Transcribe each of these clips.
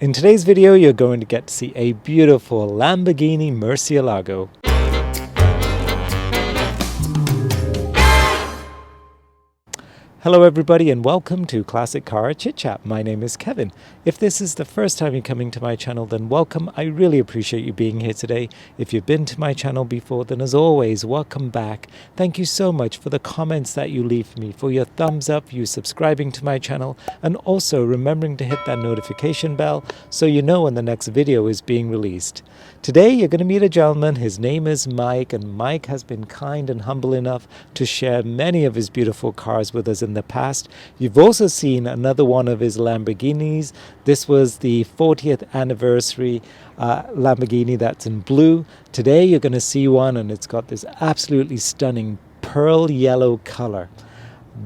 In today's video, you're going to get to see a beautiful Lamborghini Murcielago. Hello everybody and welcome to Classic Car ChitChat. My name is Kevin. If this is the first time you're coming to my channel, then welcome. I really appreciate you being here today. If you've been to my channel before, then as always, welcome back. Thank you so much for the comments that you leave for me, for your thumbs up, you subscribing to my channel, and also remembering to hit that notification bell so you know when the next video is being released. Today you're going to meet a gentleman. His name is Mike, and Mike has been kind and humble enough to share many of his beautiful cars with us in the past. You've also seen another one of his Lamborghinis. This was the 40th anniversary Lamborghini that's in blue. Today you're going to see one and it's got this absolutely stunning pearl yellow color.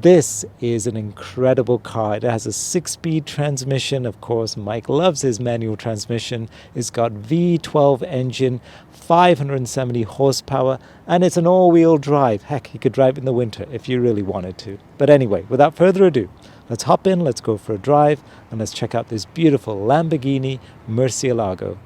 This is an incredible car. It has a 6-speed transmission. Of course, Mike loves his manual transmission. It's got V12 engine, 570 horsepower, and it's an all-wheel drive. Heck, you could drive in the winter if you really wanted to. But anyway, without further ado, let's hop in, let's go for a drive, and let's check out this beautiful Lamborghini Murcielago.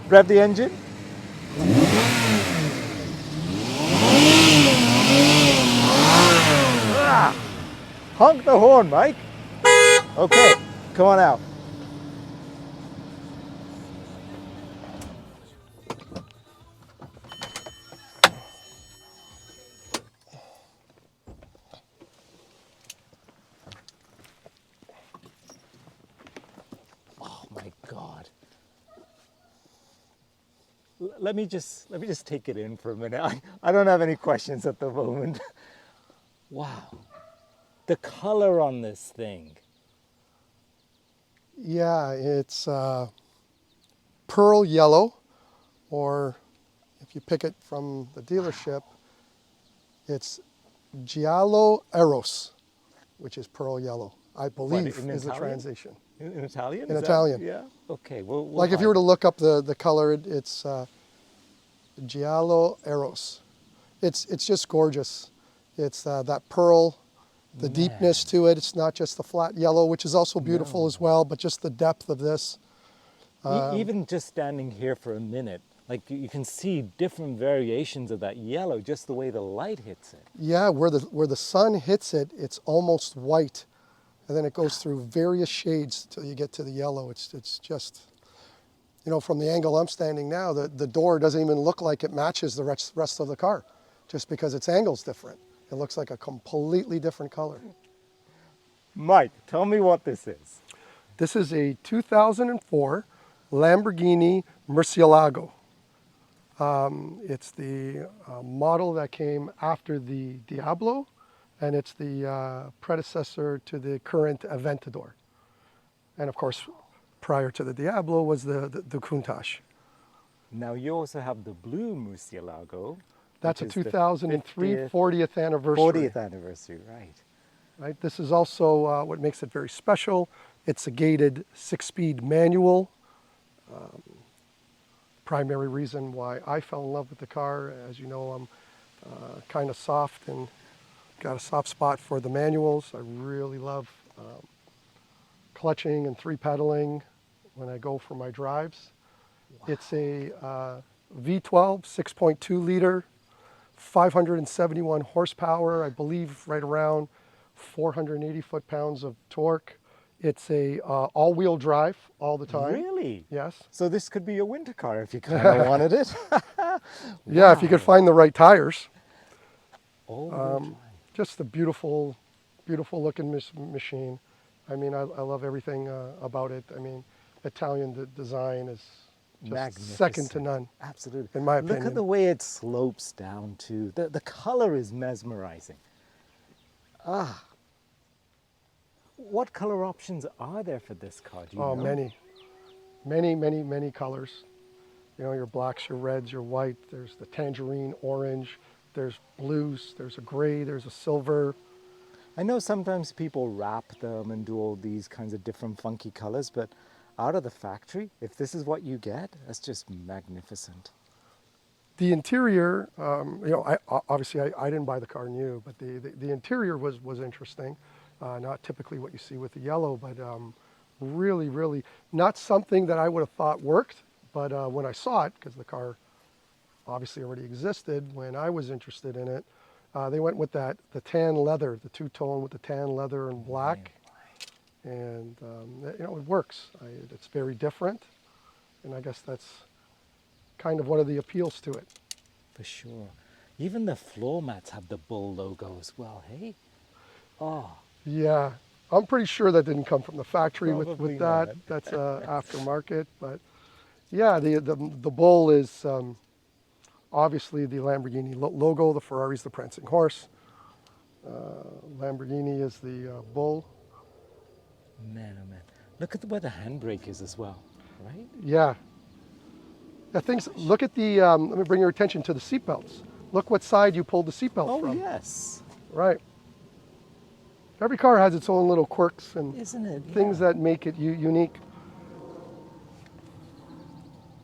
Rev the engine. Honk the horn, Mike. Okay, come on out. Oh my God. Let me just take it in for a minute. I don't have any questions at the moment. Wow. The color on this thing. Yeah, it's pearl yellow, or if you pick it from the dealership, it's Giallo Eros, which is pearl yellow, I believe is the translation. In Italian? In Italian. Yeah. Okay. Well, like if you were to look up the color, it's Giallo Eros. It's just gorgeous. It's that pearl, the deepness to it. It's not just the flat yellow, which is also beautiful as well, but just the depth of this. Even just standing here for a minute, like you can see different variations of that yellow, just the way the light hits it. Yeah, where the sun hits it, it's almost white, and then it goes through various shades till you get to the yellow. It's just, you know, from the angle I'm standing now, the door doesn't even look like it matches the rest of the car, just because its angle's different. It looks like a completely different color. Mike, tell me what this is. This is a 2004 Lamborghini Murcielago. It's the model that came after the Diablo, and it's the predecessor to the current Aventador. And of course, prior to the Diablo was the Countach. Now you also have the blue Murcielago. That's a 2003 40th anniversary. 40th anniversary, right. Right. This is also what makes it very special. It's a gated 6-speed manual. Primary reason why I fell in love with the car, as you know, I'm kind of soft and got a soft spot for the manuals. I really love clutching and 3-pedaling when I go for my drives. Wow. It's a V12 6.2 liter, 571 horsepower, I believe right around 480 foot-pounds of torque. It's a all-wheel drive all the time. Really? Yes. So this could be your winter car if you kind of wanted it. Yeah, if you could find the right tires. All-wheel just a beautiful, beautiful looking machine. I mean, I love everything about it. I mean, Italian design is just second to none. Absolutely. In my opinion. Look at the way it slopes down too. The color is mesmerizing. Ah. What color options are there for this car? Do you know? Many. Many, many, many colors. You know, your blacks, your reds, your white. There's the tangerine orange. There's blues. There's a gray. There's a silver. I know sometimes people wrap them and do all these kinds of different funky colors, but out of the factory, if this is what you get, that's just magnificent. The interior, you know, I didn't buy the car new, but the interior was interesting. Not typically what you see with the yellow, but really, really not something that I would have thought worked. But when I saw it, because the car obviously already existed when I was interested in it, they went with the tan leather, the two-tone with the tan leather and black. And, you know, it works. It's very different. And I guess that's kind of one of the appeals to it. For sure. Even the floor mats have the bull logo as well, hey? Oh, Yeah, I'm pretty sure that didn't come from the factory Probably with that. not. That's aftermarket. But yeah, the bull is obviously the Lamborghini logo. The Ferrari's the prancing horse. Lamborghini is the bull. man, oh man. Look at where the handbrake is as well, right? Yeah. Look at the, let me bring your attention to the seatbelts. Look what side you pulled the seatbelt from. Oh, yes. Right. Every car has its own little quirks and Isn't it? things Yeah. that make it unique.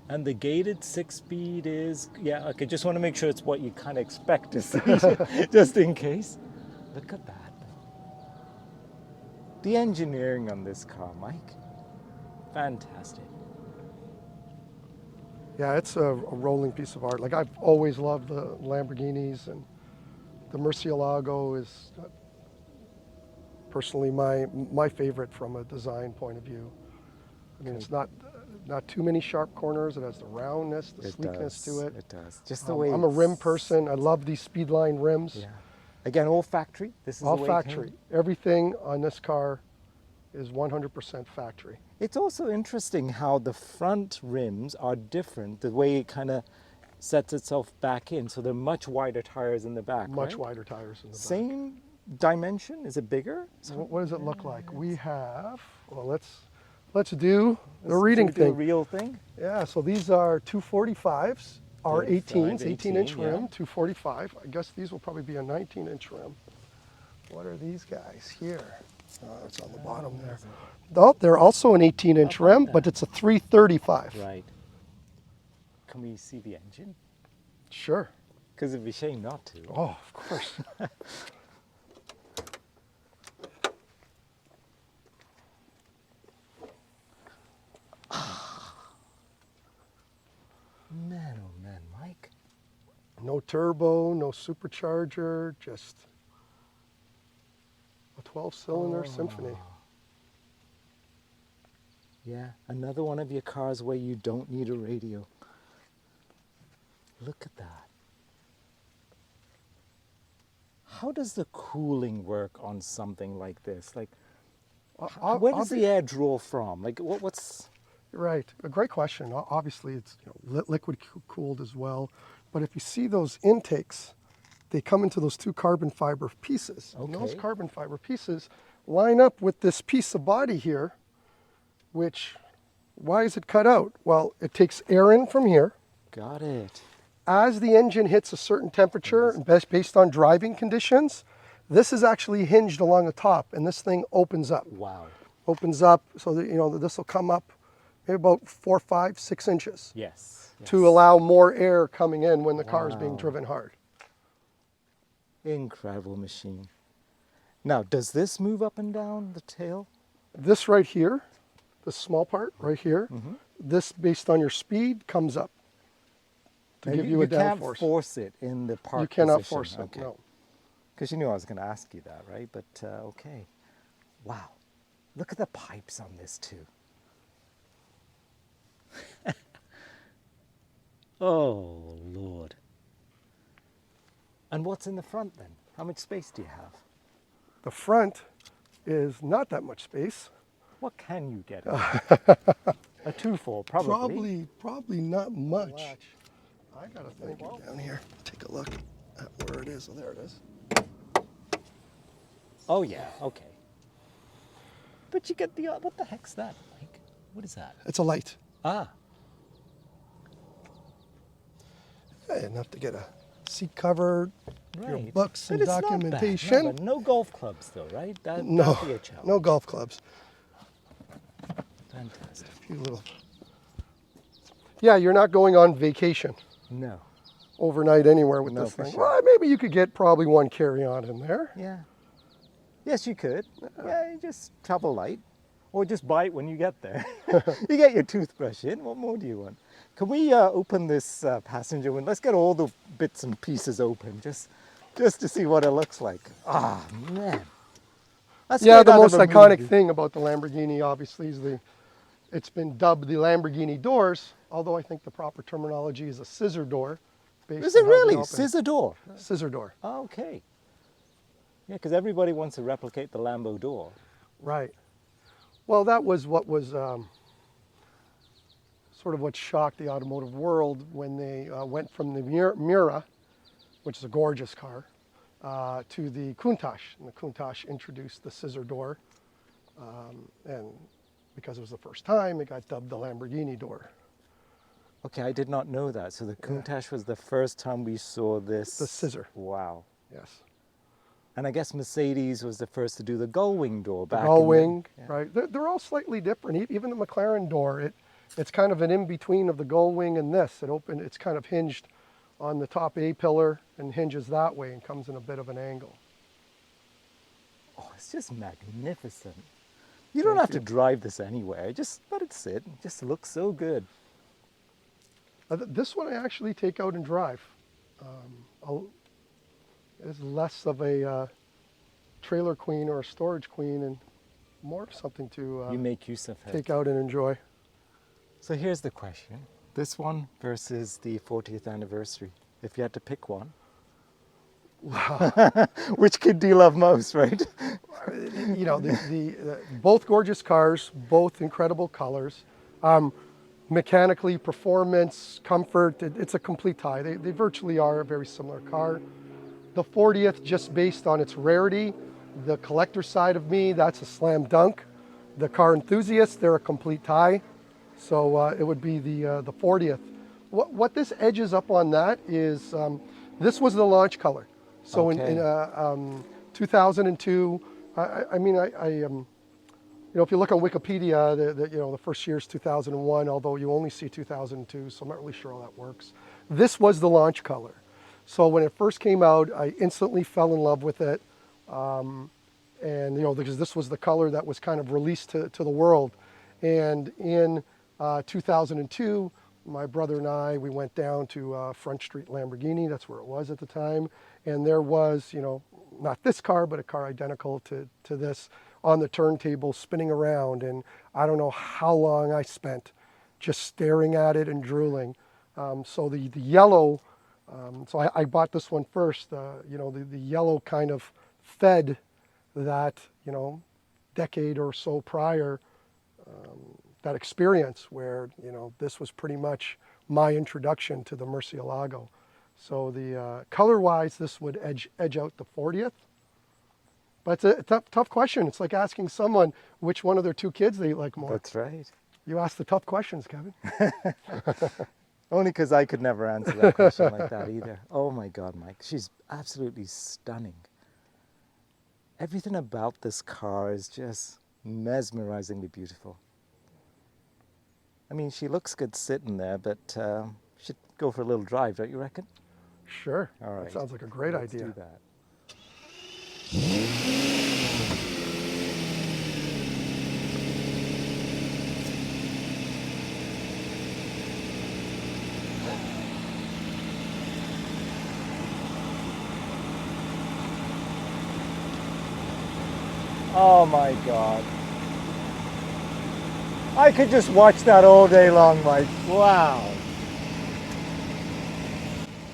And the gated 6-speed is, yeah, okay, just want to make sure it's what you kind of expect to see, just in case. Look at that. The engineering on this car, Mike, fantastic. Yeah, it's a rolling piece of art. Like, I've always loved the Lamborghinis, and the Murcielago is personally my favorite from a design point of view. I mean, it's not too many sharp corners. It has the roundness, the sleekness to it. It does. Just the way I'm a rim it's- person. I love these speedline rims. Yeah. Again, all factory. This is All the way it came. factory. Everything on this car is 100% factory. It's also interesting how the front rims are different, the way it kind of sets itself back in. So they're much wider tires in the back. Much right? wider tires in the back. Same dimension? Is it bigger? What does it look like? We have, well, let's do the Let's reading do thing. the real thing. Yeah, so these are 245s, our Yeah, 18s, 18, 18-inch yeah. rim, 245. I guess these will probably be a 19-inch rim. What are these guys here? It's on the bottom there. Oh, they're also an 18-inch How about rim, that? but it's a 335. Right. Can we see the engine? Sure. Because it'd be a shame not to. Oh, of course. Man, oh man, Mike. No turbo, no supercharger, just a 12-cylinder Symphony. Yeah, another one of your cars where you don't need a radio. Look at that. How does the cooling work on something like this? Like, where does the air draw from? Like, what's... Right, a great question. Obviously, it's liquid cooled as well. But if you see those intakes, they come into those two carbon fiber pieces. And those Okay. carbon fiber pieces line up with this piece of body here, which, why is it cut out? Well, it takes air in from here. Got it. As the engine hits a certain temperature, and based on driving conditions, this is actually hinged along the top, and this thing opens up. Wow. Opens up so that, this will come up maybe about 4, 5, 6 inches. Yes. To allow more air coming in when the car is being Wow. driven hard. Incredible machine. Now, does this move up and down the tail? This right here, the small part right here, Mm-hmm. this based on your speed comes up to give you a can't downforce. force it in the park You cannot position. force it, Okay. no. Because you knew I was going to ask you that, right? But okay. Wow. Look at the pipes on this too. Oh, Lord. And what's in the front then? How much space do you have? The front is not that much space. What can you get? A 2.4, probably. Probably not much. I gotta think down here. Take a look at where it is. Oh, there it is. Oh, yeah, okay. But you get the, what the heck's that, Mike? What is that? It's a light. Ah. Enough to get a seat cover, your Right. books and But it's not bad. documentation. No, but no golf clubs though, right? No, That'd be a challenge. no golf clubs. Fantastic. A few little. Yeah, you're not going on vacation No. overnight anywhere with No, this for thing. sure. Well, maybe you could get probably one carry-on in there. Yeah. Yes, you could. Yeah, you just travel light. Or just buy it when you get there. You get your toothbrush in. What more do you want? Can we open this passenger window? Let's get all the bits and pieces open, just to see what it looks like. Ah, man. That's Yeah, straight the out of most a iconic movie. thing about the Lamborghini, obviously, is it's been dubbed the Lamborghini doors, although I think the proper terminology is a scissor door. Based Is on it how they really? open. Scissor door? Scissor door, Oh, okay. Yeah, because everybody wants to replicate the Lambo door. right. Well, that was what was sort of what shocked the automotive world when they went from the Mura, which is a gorgeous car, to the Countach. And the Countach introduced the scissor door, and because it was the first time, it got dubbed the Lamborghini door. Okay, I did not know that. So the Countach was the first time we saw this. The scissor. Wow. Yes. And I guess Mercedes was the first to do the gull wing door back Gull in wing, the, yeah. right? They're all slightly different. Even the McLaren door, it's kind of an in-between of the gull wing and this. It's kind of hinged on the top A-pillar and hinges that way and comes in a bit of an angle. Oh, it's just magnificent. You don't have to drive this anywhere. Just let it sit. It just looks so good. This one I actually take out and drive. It's less of a trailer queen or a storage queen and more of something to You make use of it. take out and enjoy. So here's the question. This one versus the 40th anniversary. If you had to pick one. Wow. Which kid do you love most, right? You know, the both gorgeous cars, both incredible colors. Mechanically, performance, comfort, it's a complete tie. They virtually are a very similar car. The 40th, just based on its rarity, the collector side of me, that's a slam dunk. The car enthusiasts, they're a complete tie. So it would be the 40th. What this edges up on that is, this was the launch color. So Okay. in 2002, you know, if you look on Wikipedia, the first year is 2001, although you only see 2002, so I'm not really sure how that works. This was the launch color. So when it first came out, I instantly fell in love with it. And, you know, because this was the color that was kind of released to the world. And in 2002, my brother and I, we went down to Front Street Lamborghini, that's where it was at the time. And there was, you know, not this car, but a car identical to this on the turntable spinning around. And I don't know how long I spent just staring at it and drooling. So the yellow, so I bought this one first. You know, the yellow kind of fed that, you know, decade or so prior, that experience where, you know, this was pretty much my introduction to the Murcielago. So the color-wise, this would edge out the 40th. But it's a tough question. It's like asking someone which one of their two kids they like more. That's right. You ask the tough questions, Kevin. Only because I could never answer that question like that either. Oh my God, Mike, she's absolutely stunning. Everything about this car is just mesmerizingly beautiful. I mean, she looks good sitting there, but should go for a little drive, don't you reckon? Sure. All right. That sounds like a great Let's idea. do that. Oh my God. I could just watch that all day long, Mike. Wow.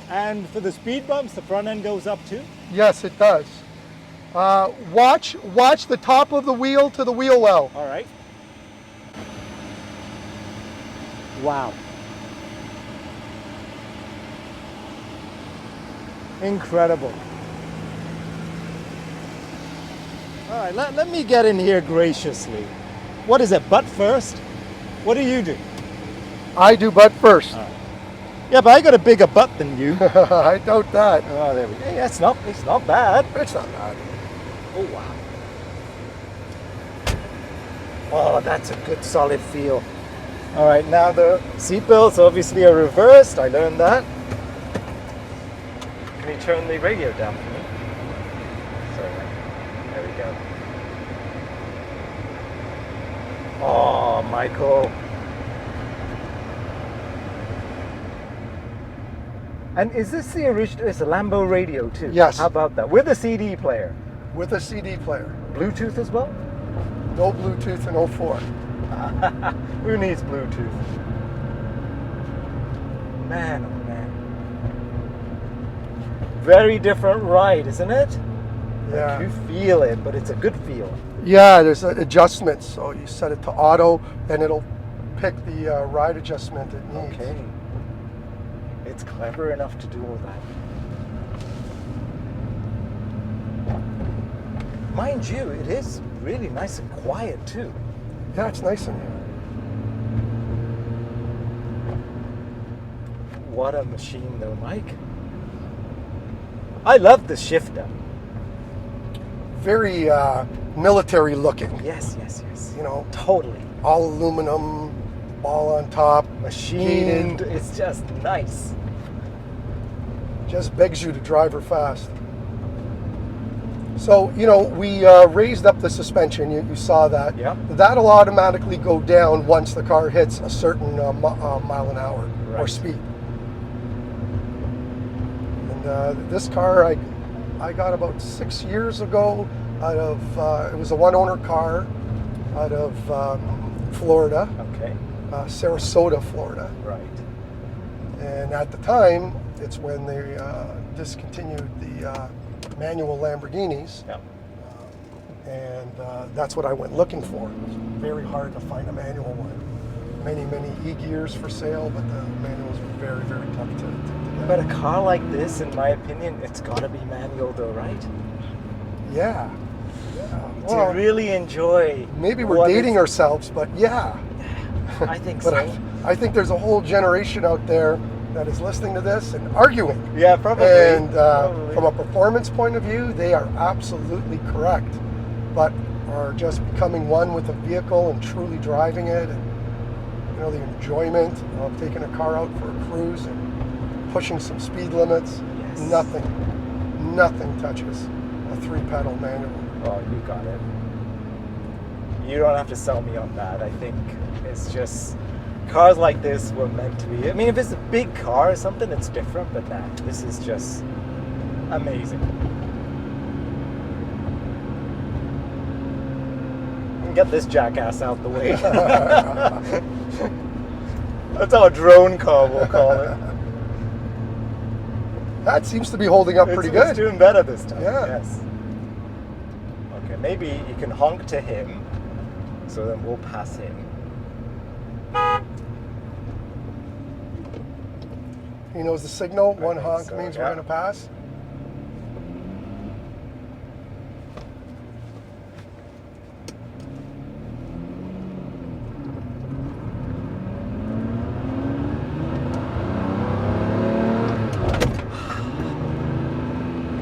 And for the speed bumps, the front end goes up too? Yes, it does. Watch the top of the wheel to the wheel well. All right. Wow. Incredible. All right, let me get in here graciously. What is it, butt first? What do you do? I do butt first. All right. Yeah, but I got a bigger butt than you. I doubt that. Oh, there we go. Yeah, it's not bad. It's not bad. Oh, wow. Oh, that's a good solid feel. All right, now the seatbelts obviously are reversed. I learned that. Can you turn the radio down for me? Sorry. There we go. Oh, Michael. And is this the original? It's a Lambo radio too. Yes. How about that? With a CD player. With a CD player. Bluetooth as well? No Bluetooth in 04. Who needs Bluetooth? Man, oh man. Very different ride, isn't it? Yeah. Like you feel it, but it's a good feel. Yeah, there's adjustments. So you set it to auto, and it'll pick the ride adjustment it needs. Okay. It's clever enough to do all that. Mind you, it is really nice and quiet too. Yeah, it's nice in here. What a machine though, Mike. I love the shifter. Very military looking. Yes, yes, yes. You know, Totally. all aluminum, ball on top, Machined. It's just nice. just begs you to drive her fast. So, you know, we raised up the suspension. You saw that. Yep. That'll automatically go down once the car hits a certain mile an hour or Right. speed. And this car I got about 6 years ago out of, it was a one-owner car out of Florida, Okay. Sarasota, Florida. Right. And at the time, it's when they discontinued the manual Lamborghinis, Yeah. and that's what I went looking for. It was very hard to find a manual one. Many e-gears for sale, but the manuals were very, very tough to get. But a car like this, in my opinion, it's got to be manual though, right? Yeah. To really enjoy. Maybe we're what dating is- ourselves, but yeah. I think But so. I think there's a whole generation out there that is listening to this and arguing. Yeah, probably. And Probably. from a performance point of view, they are absolutely correct, but are just becoming one with the vehicle and truly driving it, and you know, the enjoyment of taking a car out for a cruise and pushing some speed limits. Yes. Nothing touches a 3-pedal manual. Oh, you got it. You don't have to sell me on that. I think it's just cars like this were meant to be. I mean, if it's a big car or something, it's different, but nah, this is just amazing. Get this jackass out the way. That's our drone car, we'll call it. That seems to be holding up pretty good. It's doing better this time. Yeah. Yes. Okay, maybe you can honk to him, so then we'll pass him. He knows the signal. One think honk so, means yeah. we're going to pass.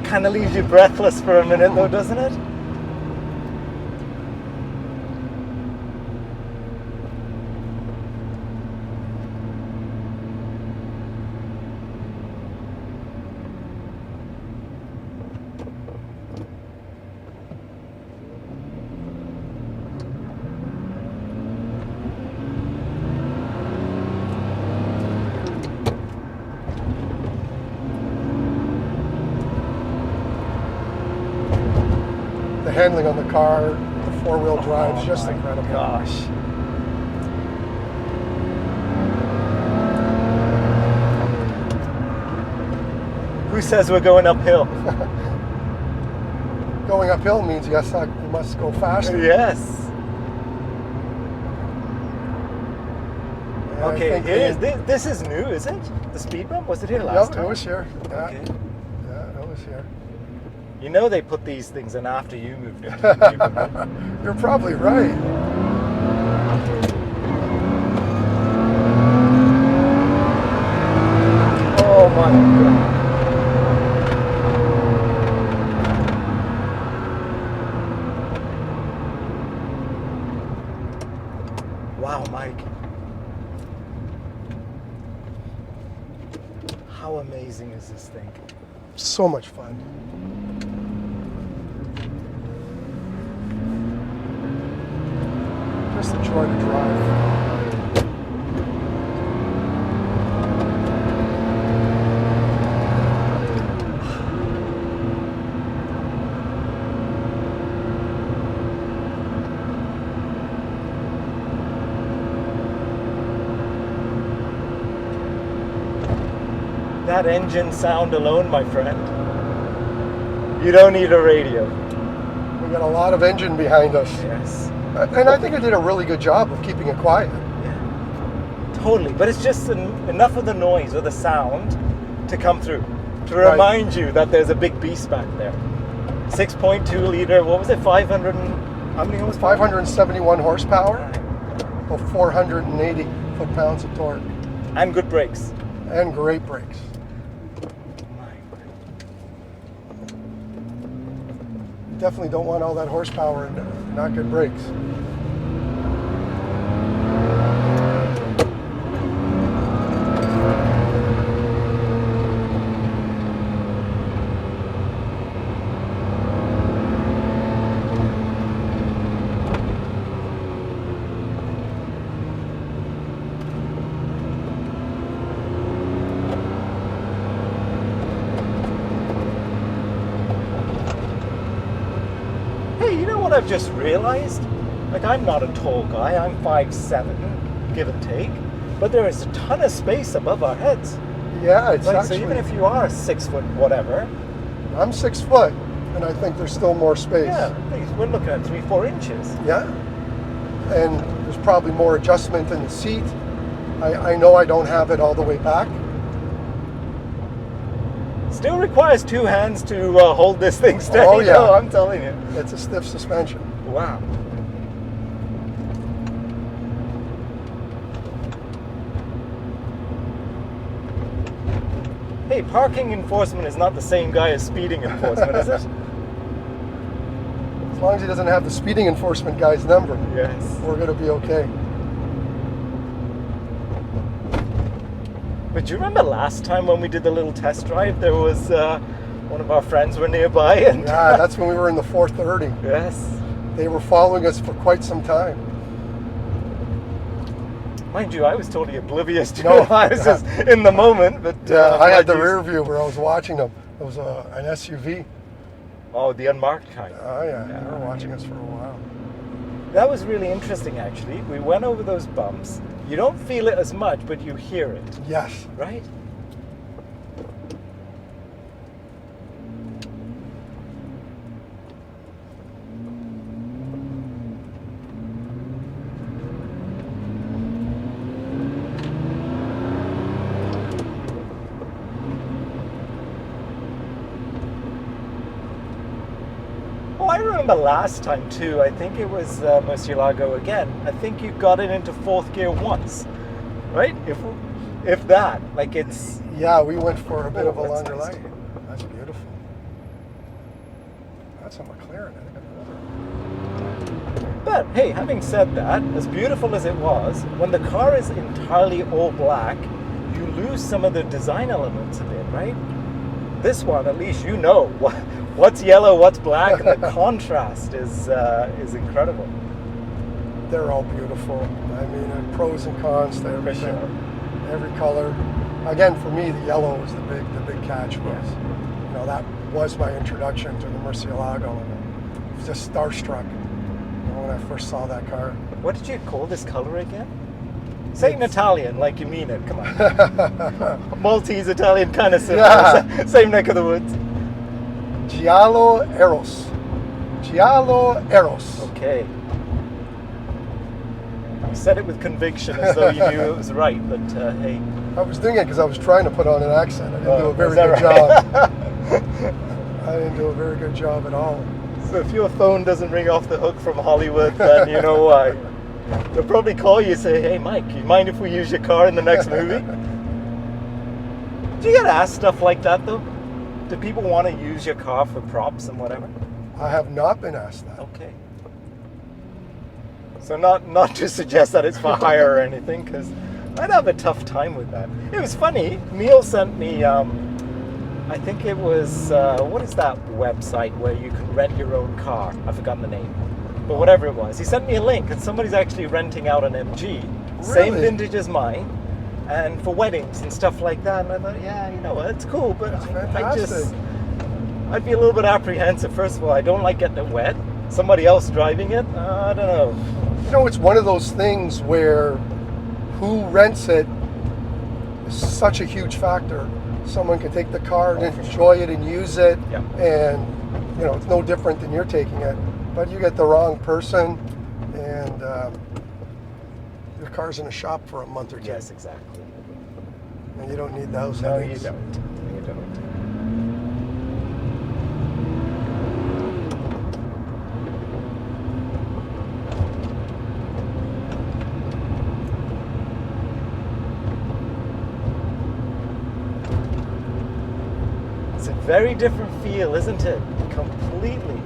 Kind of leaves you breathless for a minute though, doesn't it? The handling on the car, the 4-wheel drive is just my incredible. Gosh. Who says we're going uphill? Going uphill means yes, you must go faster. Yes. And I Okay, think this is new, is it? The speed bump? Was it here Yep, last time? it was here. Yeah. Okay. Yeah, it was here. You know they put these things in after you moved into the neighborhood. You're probably right. my God. Wow, Mike. How amazing is this thing? So much fun. Just a joy to drive. That engine sound alone, my friend. You don't need a radio. We got a lot of engine behind us. Yes. And I think I did a really good job of keeping it quiet. Yeah. Totally. But it's just enough of the noise or the sound to come through. To Right. remind you that there's a big beast back there. 6.2 liter, what was it? 500 and, how many was 571 horsepower, about 480 foot-pounds of torque, And good brakes. and great brakes. Definitely don't want all that horsepower and not good brakes. Hey, you know what I've just realized? Like, I'm not a tall guy. I'm 5'7", give and take. But there is a ton of space above our heads. Yeah, it's Like, actually, so even if you are 6 foot whatever, I'm 6 foot, and I think there's still more space. yeah, we're looking at 3-4 inches. Yeah. And there's probably more adjustment in the seat. I know I don't have it all the way back. Still requires 2 hands to hold this thing steady. Oh, yeah. No, I'm telling you. It's a stiff suspension. Wow. Hey, parking enforcement is not the same guy as speeding enforcement, is it? As long as he doesn't have the speeding enforcement guy's number, Yes. we're going to be okay. But do you remember last time when we did the little test drive? There was one of our friends were nearby, and Yeah, that's when we were in the 430. yes, They were following us for quite some time. mind you, I was totally oblivious to No. it. I was just in the moment. But I had the apologies. rear view where I was watching them. It was an SUV. Oh, the unmarked kind. Oh yeah, they were watching us for a while. That was really interesting, actually. We went over those bumps. You don't feel it as much, but you hear it, Yes. right? Oh, I remember last time too. I think it was Murcielago again. I think you got it into 4th gear once, right? If that, like it's. Yeah, we went for a bit of a that's longer nice light. That's beautiful. That's a McLaren. I think I know that. But hey, having said that, as beautiful as it was, when the car is entirely all black, you lose some of the design elements a bit, right? This one, at least you know what's yellow, what's black, and the contrast is incredible. They're all beautiful. I mean, pros and cons to everything. sure. Every color. Again, for me, the yellow was the big catch. Was, you know, that was my introduction to the Murcielago, and I was just starstruck, you know, when I first saw that car. What did you call this color again? Say it in Italian, like you mean it. Come on. Maltese Italian kind of similar. Yeah. Same neck of the woods. Giallo Eros. Giallo Eros. Okay. You said it with conviction as though you knew it was right, but hey. I was doing it because I was trying to put on an accent. I didn't do a very is that good right? job. I didn't do a very good job at all. So if your phone doesn't ring off the hook from Hollywood, then you know why. They'll probably call you and say, hey Mike, you mind if we use your car in the next movie? Do you get asked stuff like that though? Do people want to use your car for props and whatever? I have not been asked that. Okay. So not to suggest that it's for hire or anything, because I'd have a tough time with that. It was funny. Neil sent me, I think it was, what is that website where you can rent your own car? I've forgotten the name. But whatever it was, he sent me a link, and somebody's actually renting out an MG, same Really? vintage as mine, and for weddings and stuff like that. And I thought, yeah, you know what, it's cool, but Fantastic. I'd be a little bit apprehensive. First of all, I don't like getting it wet. Somebody else driving it, I don't know. You know, it's one of those things where who rents it is such a huge factor. Someone can take the car and enjoy it and use it, Yeah. and you know, it's no different than you're taking it. But you get the wrong person, and your car's in a shop for a month or two. Yes, exactly. And you don't need those No, you headaches. don't. You don't. It's a very different feel, isn't it? Completely.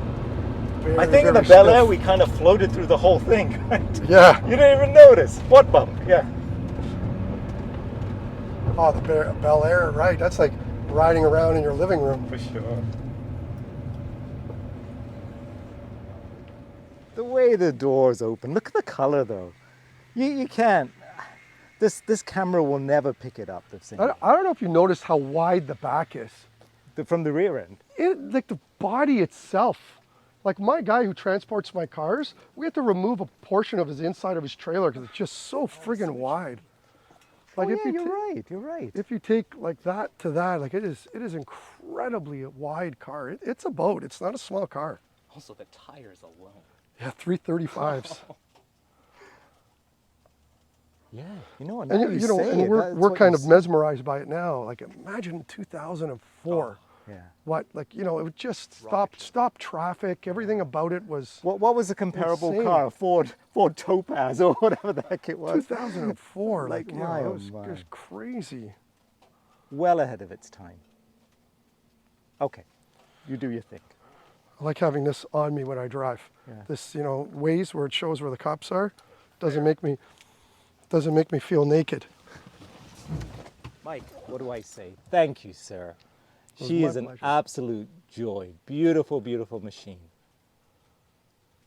Very, I think in the very Bel Air stiff. we kind of floated through the whole thing, right? Yeah. You didn't even notice. What bump? Yeah. Oh, the Bel Air, right? That's like riding around in your living room. For sure. The way the doors open. Look at the color though. You can't. This camera will never pick it up. I don't know if you noticed how wide the back is. From the rear end. Like the body itself. Like my guy who transports my cars, we have to remove a portion of his inside of his trailer because it's just so friggin' wide. Like Oh, yeah, you're right. If you take like that to that, like it is incredibly wide car. It's a boat. It's not a small car. Also, the tires alone. Yeah, 335s. Yeah, you know what? And you know, and we're kind of mesmerized by it now. Like imagine 2004. Yeah. What, like, you know, it would just stop traffic. Everything about it was What was a comparable insane. car? Ford Topaz or whatever the heck it was. 2004. Like, you know, my, it oh was my. just crazy. Well ahead of its time. Okay, you do your thing. I like having this on me when I drive. Yeah. This, you know, Waze where it shows where the cops are, doesn't make me feel naked. Mike, what do I say? Thank you, sir. was She my is an pleasure. absolute joy. Beautiful, beautiful machine.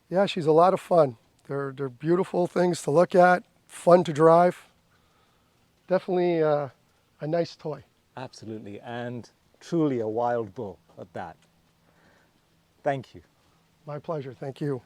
Yeah, she's a lot of fun. They're beautiful things to look at, fun to drive. Definitely a nice toy. Absolutely, and truly a wild bull at that. Thank you. My pleasure. Thank you.